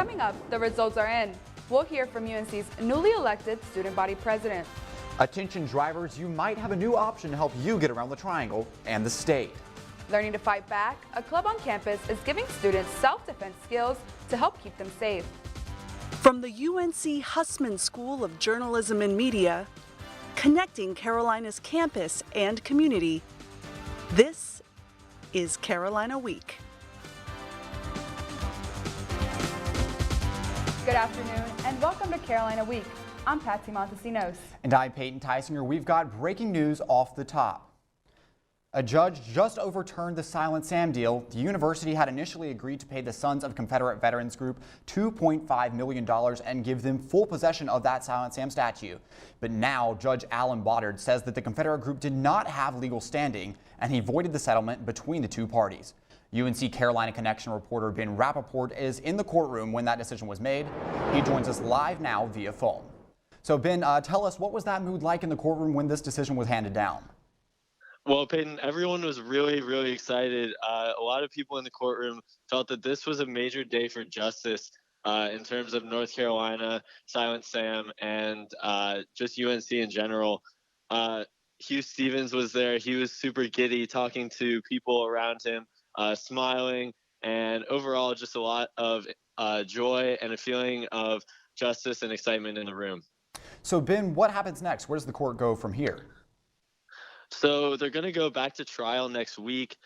Coming up, the results are in. We'll hear from UNC's newly elected student body president. Attention drivers, you might have a new option to help you get around the Triangle and the state. Learning to fight back, a club on campus is giving students self-defense skills to help keep them safe. From the UNC Hussman School of Journalism and Media, connecting Carolina's campus and community, this is Carolina Week. Good afternoon and welcome to Carolina Week. I'm Patsy Montesinos. And I'm Peyton Tysinger. We've got breaking news off the top. A judge just overturned the Silent Sam deal. The university had initially agreed to pay the Sons of Confederate Veterans Group $2.5 million and give them full possession of that Silent Sam statue. But now Judge Alan Boddard says that the Confederate group did not have legal standing and he voided the settlement between the two parties. UNC Carolina Connection reporter Ben Rappaport is in the courtroom when that decision was made. He joins us live now via phone. So Ben, tell us, what was that mood like in the courtroom when this decision was handed down? Well, Peyton, everyone was really excited. A lot of people in the courtroom felt that this was a major day for justice in terms of North Carolina, Silent Sam, and just UNC in general. Hugh Stevens was there. He was super giddy, talking to people around him, smiling, and overall just a lot of joy and a feeling of justice and excitement in the room. So, Ben, what happens next? Where does the court go from here? So they're going to go back to trial next week.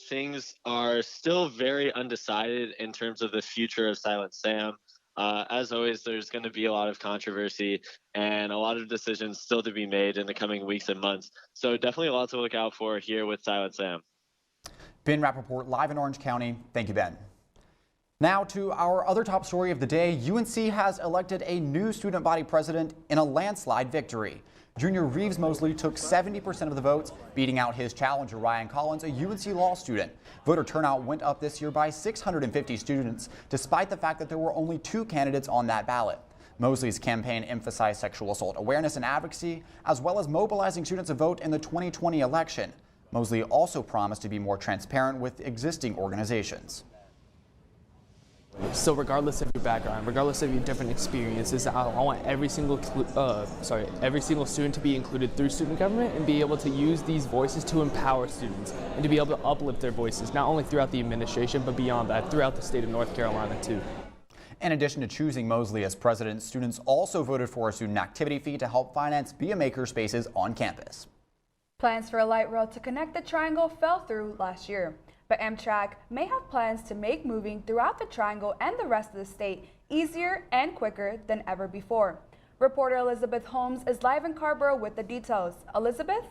Things are still very undecided in terms of the future of Silent Sam. As always, there's going to be a lot of controversy and a lot of decisions still to be made in the coming weeks and months. So definitely a lot to look out for here with Silent Sam. Ben Rappaport, live in Orange County. Thank you, Ben. Now to our other top story of the day. UNC has elected a new student body president in a landslide victory. Junior Reeves Mosley took 70% of the votes, beating out his challenger Ryan Collins, a UNC law student. Voter turnout went up this year by 650 students, despite the fact that there were only 2 candidates on that ballot. Mosley's campaign emphasized sexual assault awareness and advocacy, as well as mobilizing students to vote in the 2020 election. Mosley also promised to be more transparent with existing organizations. So regardless of your background, regardless of your different experiences, I want every single student to be included through student government and be able to use these voices to empower students and to be able to uplift their voices, not only throughout the administration, but beyond that, throughout the state of North Carolina too. In addition to choosing Mosley as president, students also voted for a student activity fee to help finance Be a Maker spaces on campus. Plans for a light rail to connect the Triangle fell through last year. But Amtrak may have plans to make moving throughout the Triangle and the rest of the state easier and quicker than ever before. Reporter Elizabeth Holmes is live in Carrboro with the details. Elizabeth?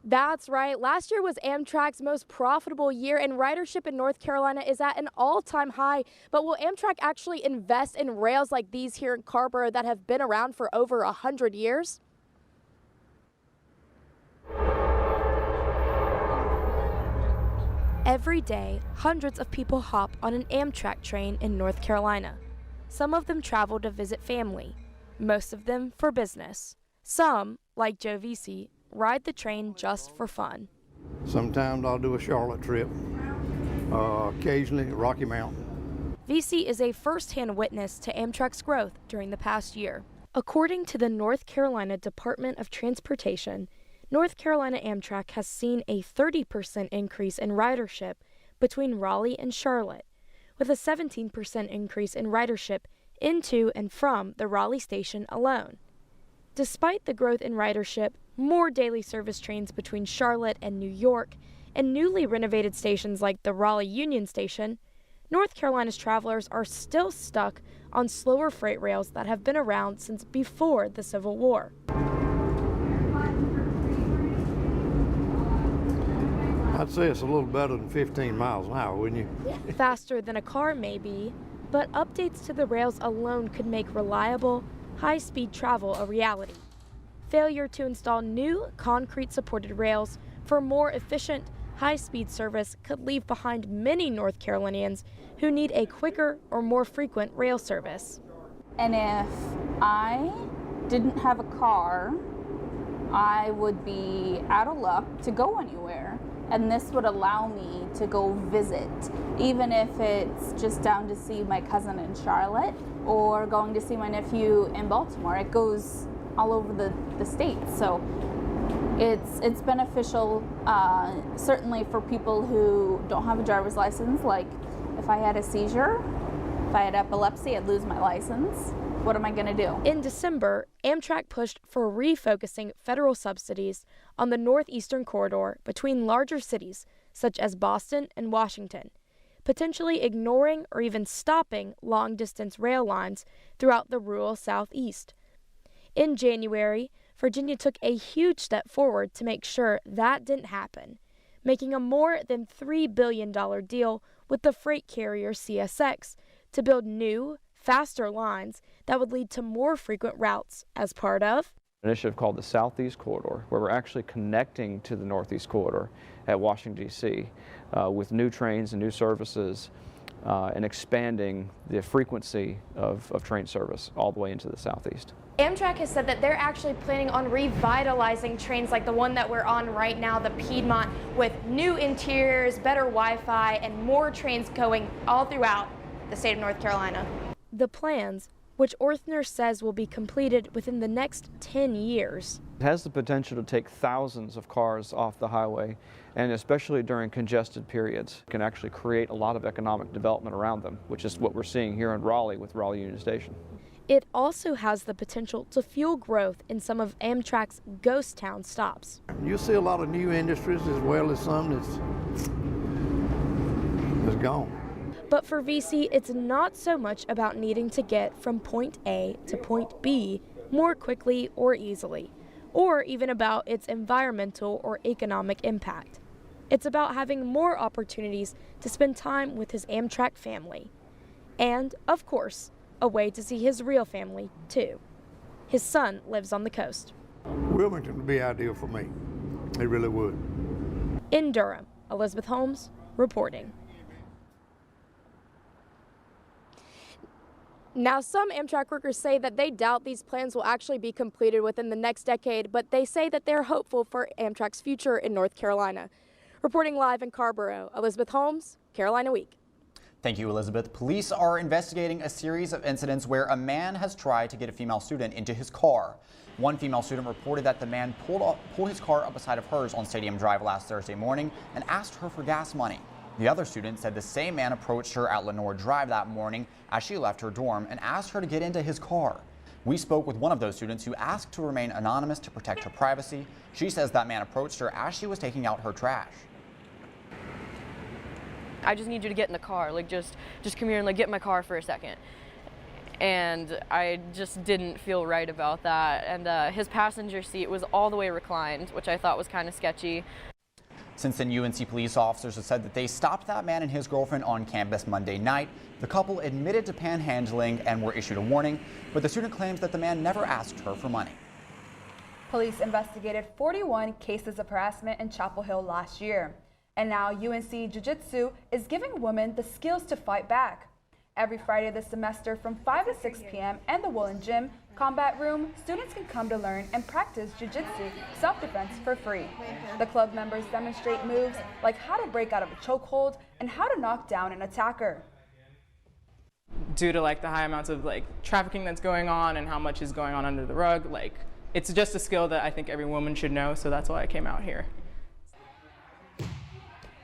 That's right. Last year was Amtrak's most profitable year, and ridership in North Carolina is at an all-time high. But will Amtrak actually invest in rails like these here in Carrboro that have been around for over 100 years? Every day, hundreds of people hop on an Amtrak train in North Carolina. Some of them travel to visit family, most of them for business. Some, like Joe Vesey, ride the train just for fun. Sometimes I'll do a Charlotte trip, occasionally Rocky Mountain. Vesey is a first-hand witness to Amtrak's growth during the past year. According to the North Carolina Department of Transportation, North Carolina Amtrak has seen a 30% increase in ridership between Raleigh and Charlotte, with a 17% increase in ridership into and from the Raleigh station alone. Despite the growth in ridership, more daily service trains between Charlotte and New York, and newly renovated stations like the Raleigh Union Station, North Carolina's travelers are still stuck on slower freight rails that have been around since before the Civil War. I'd say it's a little better than 15 miles an hour, wouldn't you? Faster than a car, maybe, but updates to the rails alone could make reliable, high-speed travel a reality. Failure to install new concrete-supported rails for more efficient, high-speed service could leave behind many North Carolinians who need a quicker or more frequent rail service. And if I didn't have a car, I would be out of luck to go anywhere. and this would allow me to go visit, even if it's just down to see my cousin in Charlotte or going to see my nephew in Baltimore. It goes all over the state, so it's beneficial, certainly for people who don't have a driver's license. Like if I had a seizure, if I had epilepsy, I'd lose my license. What am I going to do? In December, Amtrak pushed for refocusing federal subsidies on the northeastern corridor between larger cities such as Boston and Washington, potentially ignoring or even stopping long-distance rail lines throughout the rural southeast. In January, Virginia took a huge step forward to make sure that didn't happen, making a more than $3 billion deal with the freight carrier CSX to build new, faster lines that would lead to more frequent routes as part of an initiative called the Southeast Corridor, where we're actually connecting to the Northeast Corridor at Washington, D.C. With new trains and new services and expanding the frequency of train service all the way into the Southeast. Amtrak has said that they're actually planning on revitalizing trains like the one that we're on right now, the Piedmont, with new interiors, better Wi-Fi, and more trains going all throughout the state of North Carolina. The plans, which Orthner says will be completed within the next 10 years. It has the potential to take thousands of cars off the highway, and especially during congested periods, can actually create a lot of economic development around them, which is what we're seeing here in Raleigh with Raleigh Union Station. It also has the potential to fuel growth in some of Amtrak's ghost town stops. You see a lot of new industries as well as some that's gone. But for VC, it's not so much about needing to get from point A to point B more quickly or easily, or even about its environmental or economic impact. It's about having more opportunities to spend time with his Amtrak family. And, of course, a way to see his real family, too. His son lives on the coast. Wilmington would be ideal for me. It really would. In Durham, Elizabeth Holmes reporting. Now, some Amtrak workers say that they doubt these plans will actually be completed within the next decade, but they say that they're hopeful for Amtrak's future in North Carolina. Reporting live in Carrboro, Elizabeth Holmes, Carolina Week. Thank you, Elizabeth. Police are investigating a series of incidents where a man has tried to get a female student into his car. One female student reported that the man pulled his car up beside of hers on Stadium Drive last Thursday morning and asked her for gas money. The other student said the same man approached her at Lenore Drive that morning as she left her dorm and asked her to get into his car. We spoke with one of those students who asked to remain anonymous to protect her privacy. She says that man approached her as she was taking out her trash. I just need you to get in the car, like just come here and like get in my car for a second. And I just didn't feel right about that. And his passenger seat was all the way reclined, which I thought was kind of sketchy. Since then, UNC police officers have said that they stopped that man and his girlfriend on campus Monday night. The couple admitted to panhandling and were issued a warning, but the student claims that the man never asked her for money. Police investigated 41 cases of harassment in Chapel Hill last year. And now UNC Jiu-Jitsu is giving women the skills to fight back. Every Friday this semester from 5 to 6 p.m. in the Woolen Gym Combat Room, students can come to learn and practice jiu-jitsu self-defense for free. The club members demonstrate moves like how to break out of a chokehold and how to knock down an attacker. Due to like the high amounts of like trafficking that's going on and how much is going on under the rug, like it's just a skill that I think every woman should know, so that's why I came out here.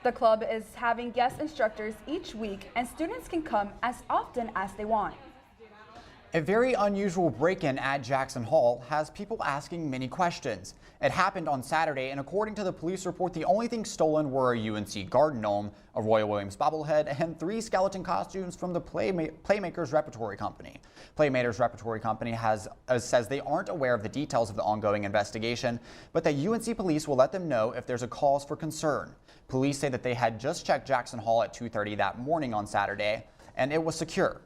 The club is having guest instructors each week and students can come as often as they want. A very unusual break-in at Jackson Hall has people asking many questions. It happened on Saturday, and according to the police report, the only things stolen were a UNC garden gnome, a Royal Williams bobblehead, and 3 skeleton costumes from the Playmakers Repertory Company. Playmakers Repertory Company says they aren't aware of the details of the ongoing investigation, but that UNC police will let them know if there's a cause for concern. Police say that they had just checked Jackson Hall at 2:30 that morning on Saturday, and it was secure.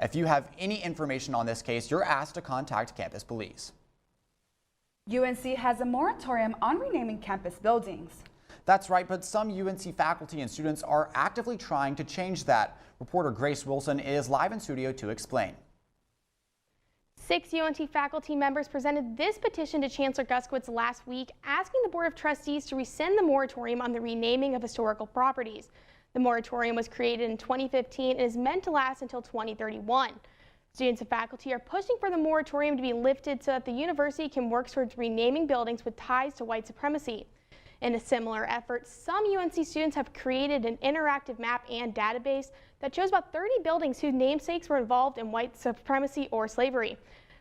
If you have any information on this case, you're asked to contact campus police. UNC has a moratorium on renaming campus buildings. That's right, but some UNC faculty and students are actively trying to change that. Reporter Grace Wilson is live in studio to explain. 6 UNT faculty members presented this petition to Chancellor Guskiewicz last week, asking the Board of Trustees to rescind the moratorium on the renaming of historical properties. The moratorium was created in 2015 and is meant to last until 2031. Students and faculty are pushing for the moratorium to be lifted so that the university can work towards renaming buildings with ties to white supremacy. In a similar effort, some UNC students have created an interactive map and database that shows about 30 buildings whose namesakes were involved in white supremacy or slavery.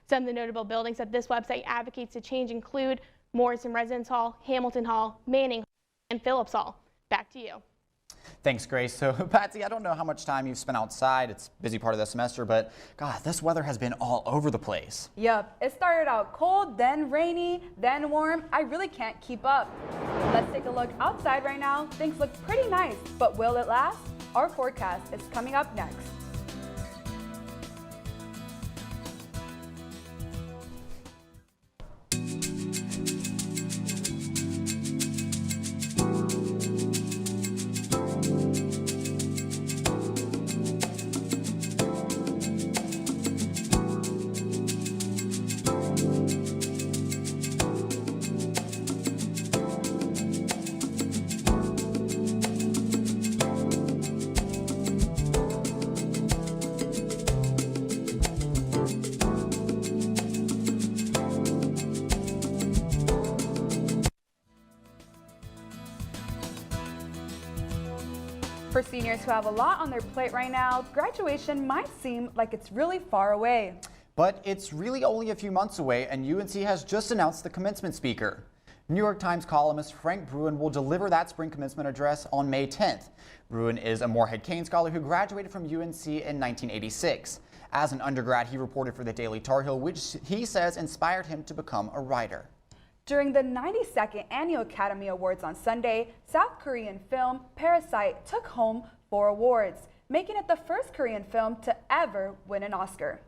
Some of the notable buildings that this website advocates to change include Morrison Residence Hall, Hamilton Hall, Manning Hall, and Phillips Hall. Back to you. Thanks, Grace. So, Patsy, I don't know how much time you've spent outside. It's a busy part of the semester, but God, this weather has been all over the place. Yep, it started out cold, then rainy, then warm. I really can't keep up. Let's take a look outside right now. Things look pretty nice, but will it last? Our forecast is coming up next. For seniors who have a lot on their plate right now, graduation might seem like it's really far away. But it's really only a few months away, and UNC has just announced the commencement speaker. New York Times columnist Frank Bruin will deliver that spring commencement address on May 10th. Bruin is a Morehead Cain scholar who graduated from UNC in 1986. As an undergrad, he reported for the Daily Tar Heel, which he says inspired him to become a writer. During the 92nd Annual Academy Awards on Sunday, South Korean film Parasite took home 4 awards, making it the first Korean film to ever win an Oscar.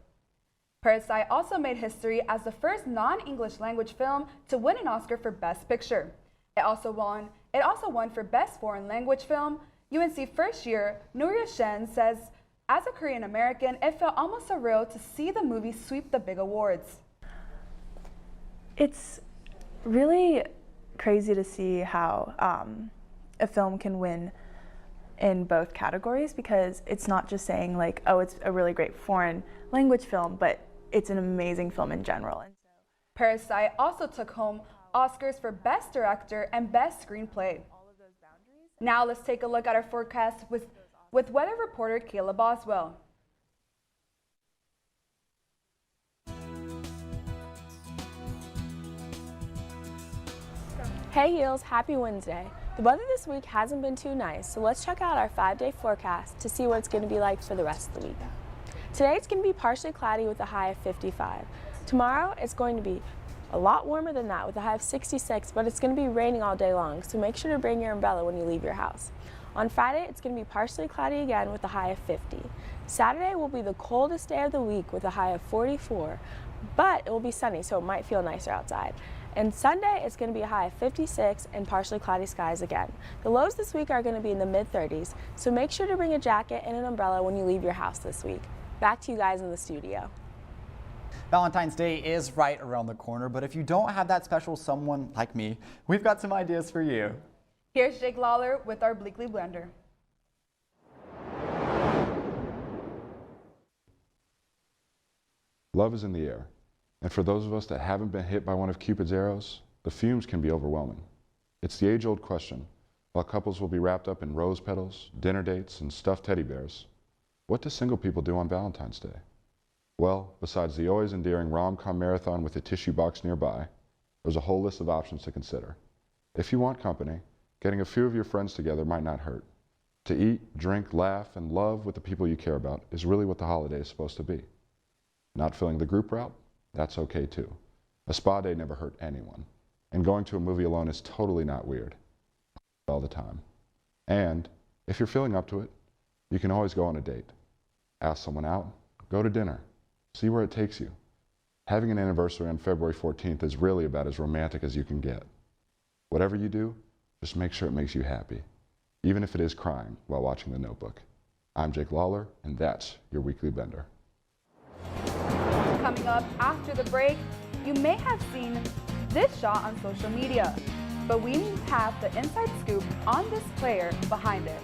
Parasite also made history as the first non-English language film to win an Oscar for Best Picture. It also won for Best Foreign Language Film. UNC first year Nuria Shen says, as a Korean American, it felt almost surreal to see the movie sweep the big awards. It's really crazy to see how a film can win in both categories, because it's not just saying like, oh, it's a really great foreign language film, but it's an amazing film in general. And so, Parasite also took home Oscars for Best Director and Best Screenplay. Now let's take a look at our forecast with weather reporter Caleb Boswell. Hey Heels, happy Wednesday. The weather this week hasn't been too nice, so let's check out our 5-day forecast to see what it's going to be like for the rest of the week. Today it's going to be partially cloudy with a high of 55. Tomorrow it's going to be a lot warmer than that with a high of 66, but it's going to be raining all day long, so make sure to bring your umbrella when you leave your house. On Friday it's going to be partially cloudy again with a high of 50. Saturday will be the coldest day of the week with a high of 44, but it will be sunny, so it might feel nicer outside. And Sunday, it's going to be a high of 56 and partially cloudy skies again. The lows this week are going to be in the mid-30s, so make sure to bring a jacket and an umbrella when you leave your house this week. Back to you guys in the studio. Valentine's Day is right around the corner, but if you don't have that special someone like me, we've got some ideas for you. Here's Jake Lawler with our Bleakly Blender. Love is in the air. And for those of us that haven't been hit by one of Cupid's arrows, the fumes can be overwhelming. It's the age-old question. While couples will be wrapped up in rose petals, dinner dates, and stuffed teddy bears, what do single people do on Valentine's Day? Well, besides the always endearing rom-com marathon with a tissue box nearby, there's a whole list of options to consider. If you want company, getting a few of your friends together might not hurt. To eat, drink, laugh, and love with the people you care about is really what the holiday is supposed to be. Not filling the group route? That's okay too. A spa day never hurt anyone. And going to a movie alone is totally not weird. All the time. And if you're feeling up to it, you can always go on a date. Ask someone out, go to dinner, see where it takes you. Having an anniversary on February 14th is really about as romantic as you can get. Whatever you do, just make sure it makes you happy, even if it is crying while watching The Notebook. I'm Jake Lawler, and that's your Weekly Bender. Coming up after the break, you may have seen this shot on social media, but we have the inside scoop on this player behind it.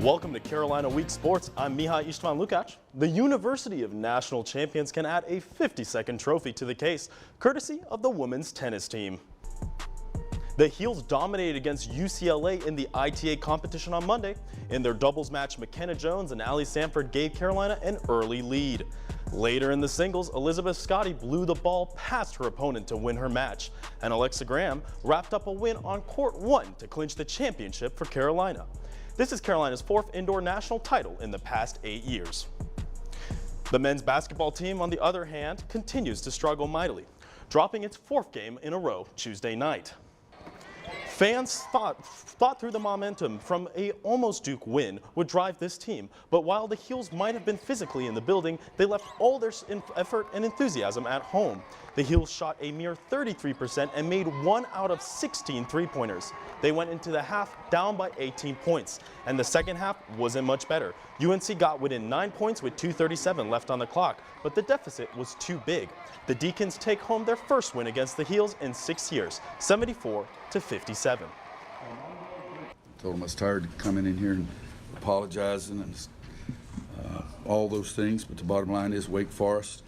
Welcome to Carolina Week Sports. I'm Mihai Istvan Lukács. The University of National Champions can add a 52nd trophy to the case, courtesy of the women's tennis team. The Heels dominated against UCLA in the ITA competition on Monday. In their doubles match, McKenna Jones and Allie Sanford gave Carolina an early lead. Later in the singles, Elizabeth Scotty blew the ball past her opponent to win her match, and Alexa Graham wrapped up a win on court 1 to clinch the championship for Carolina. This is Carolina's 4th indoor national title in the past 8 years. The men's basketball team, on the other hand, continues to struggle mightily, dropping its 4th game in a row Tuesday night. Fans thought through the momentum from a almost Duke win would drive this team, but while the Heels might have been physically in the building, they left all their effort and enthusiasm at home. The Heels shot a mere 33% and made 1 out of 16 three-pointers. They went into the half down by 18 points, and the second half wasn't much better. UNC got within 9 points with 2:37 left on the clock, but the deficit was too big. The Deacons take home their first win against the Heels in 6 years, 74-57. Told them I was tired of coming in here and apologizing and all those things, but the bottom line is Wake Forest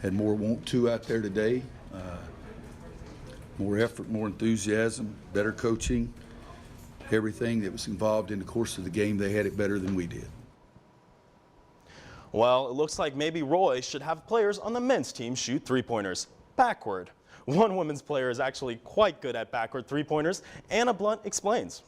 had more want to out there today, more effort, more enthusiasm, better coaching, everything that was involved in the course of the game. They had it better than we did. Well, it looks like maybe Roy should have players on the men's team shoot three-pointers backward. One women's player is actually quite good at backward three-pointers. Anna Blunt explains.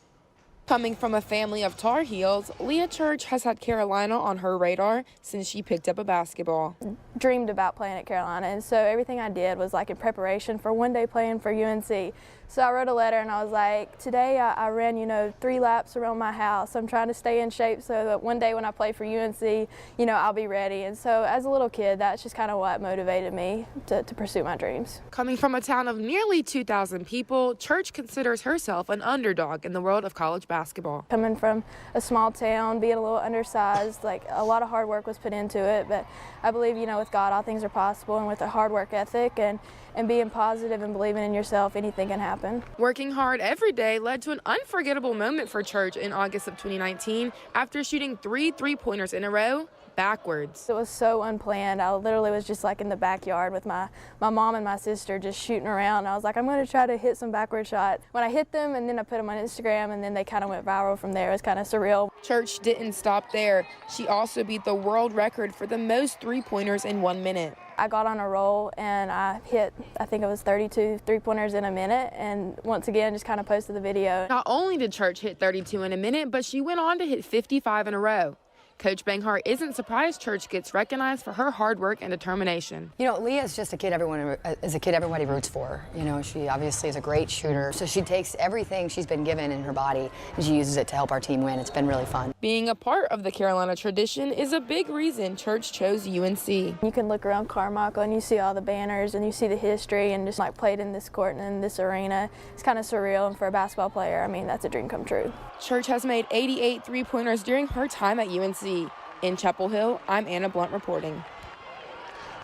Coming from a family of Tar Heels, Leah Church has had Carolina on her radar since she picked up a basketball. Dreamed about playing at Carolina, and so everything I did was like in preparation for one day playing for UNC. So I wrote a letter and I was like, today I ran, 3 laps around my house. I'm trying to stay in shape so that one day when I play for UNC, I'll be ready. And so as a little kid, that's just kind of what motivated me to pursue my dreams. Coming from a town of nearly 2,000 people, Church considers herself an underdog in the world of college basketball. Coming from a small town, being a little undersized, like a lot of hard work was put into it, but I believe, with God, all things are possible, and with a hard work ethic and being positive and believing in yourself, anything can happen. Working hard every day led to an unforgettable moment for Church in August of 2019 after shooting 3 three-pointers in a row backwards. It was so unplanned. I literally was just like in the backyard with my mom and my sister just shooting around. I was like, I'm going to try to hit some backward shots. When I hit them, and then I put them on Instagram, and then they kind of went viral from there. It was kind of surreal. Church didn't stop there. She also beat the world record for the most three-pointers in 1 minute. I got on a roll and I hit, I think it was 32 three-pointers in a minute, and once again just kind of posted the video. Not only did Church hit 32 in a minute, but she went on to hit 55 in a row. Coach Banghart isn't surprised Church gets recognized for her hard work and determination. Leah is just a kid everybody roots for. She obviously is a great shooter, so she takes everything she's been given in her body and she uses it to help our team win. It's been really fun. Being a part of the Carolina tradition is a big reason Church chose UNC. You can look around Carmichael and you see all the banners and you see the history, and just like played in this court and in this arena. It's kind of surreal, and for a basketball player, I mean, that's a dream come true. Church has made 88 three-pointers during her time at UNC. In Chapel Hill, I'm Anna Blunt reporting.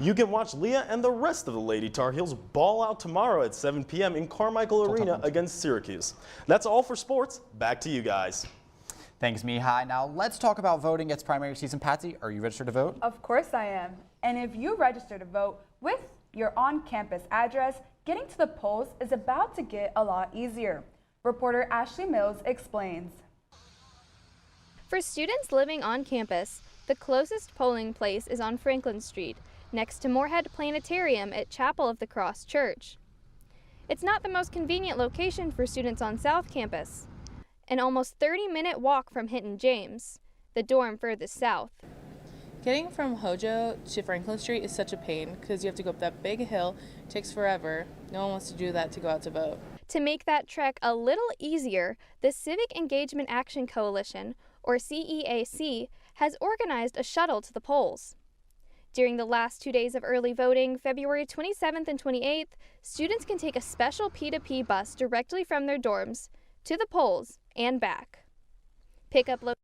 You can watch Leah and the rest of the Lady Tar Heels ball out tomorrow at 7 p.m. in Carmichael Arena against Syracuse. That's all for sports. Back to you guys. Thanks, Mihai. Now let's talk about voting. It's primary season. Patsy, are you registered to vote? Of course I am. And if you register to vote with your on-campus address, getting to the polls is about to get a lot easier. Reporter Ashley Mills explains. For students living on campus, the closest polling place is on Franklin Street, next to Moorhead Planetarium at Chapel of the Cross Church. It's not the most convenient location for students on South Campus. An almost 30-minute walk from Hinton James, the dorm furthest south. Getting from Hojo to Franklin Street is such a pain because you have to go up that big hill. It takes forever. No one wants to do that to go out to vote. To make that trek a little easier, the Civic Engagement Action Coalition, or CEAC, has organized a shuttle to the polls. During the last 2 days of early voting, February 27th and 28th, students can take a special P2P bus directly from their dorms to the polls and back. Pickup locations: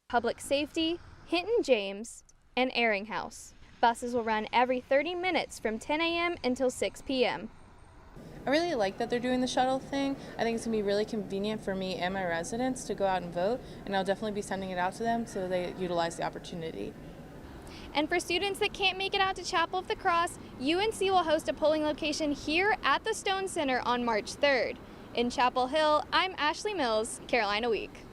Public Safety, Hinton James, and Airing House. Buses will run every 30 minutes from 10 a.m. until 6 p.m. I really like that they're doing the shuttle thing. I think it's going to be really convenient for me and my residents to go out and vote, and I'll definitely be sending it out to them so they utilize the opportunity. And for students that can't make it out to Chapel of the Cross, UNC will host a polling location here at the Stone Center on March 3rd. In Chapel Hill, I'm Ashley Mills, Carolina Week.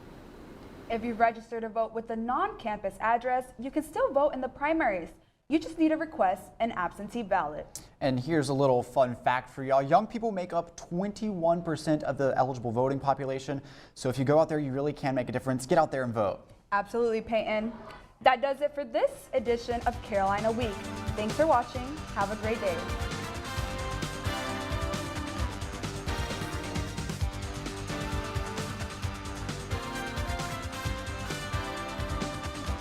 If you register to vote with the non-campus address, you can still vote in the primaries. You just need to request an absentee ballot. And here's a little fun fact for y'all. Young people make up 21% of the eligible voting population. So if you go out there, you really can make a difference. Get out there and vote. Absolutely, Peyton. That does it for this edition of Carolina Week. Thanks for watching. Have a great day.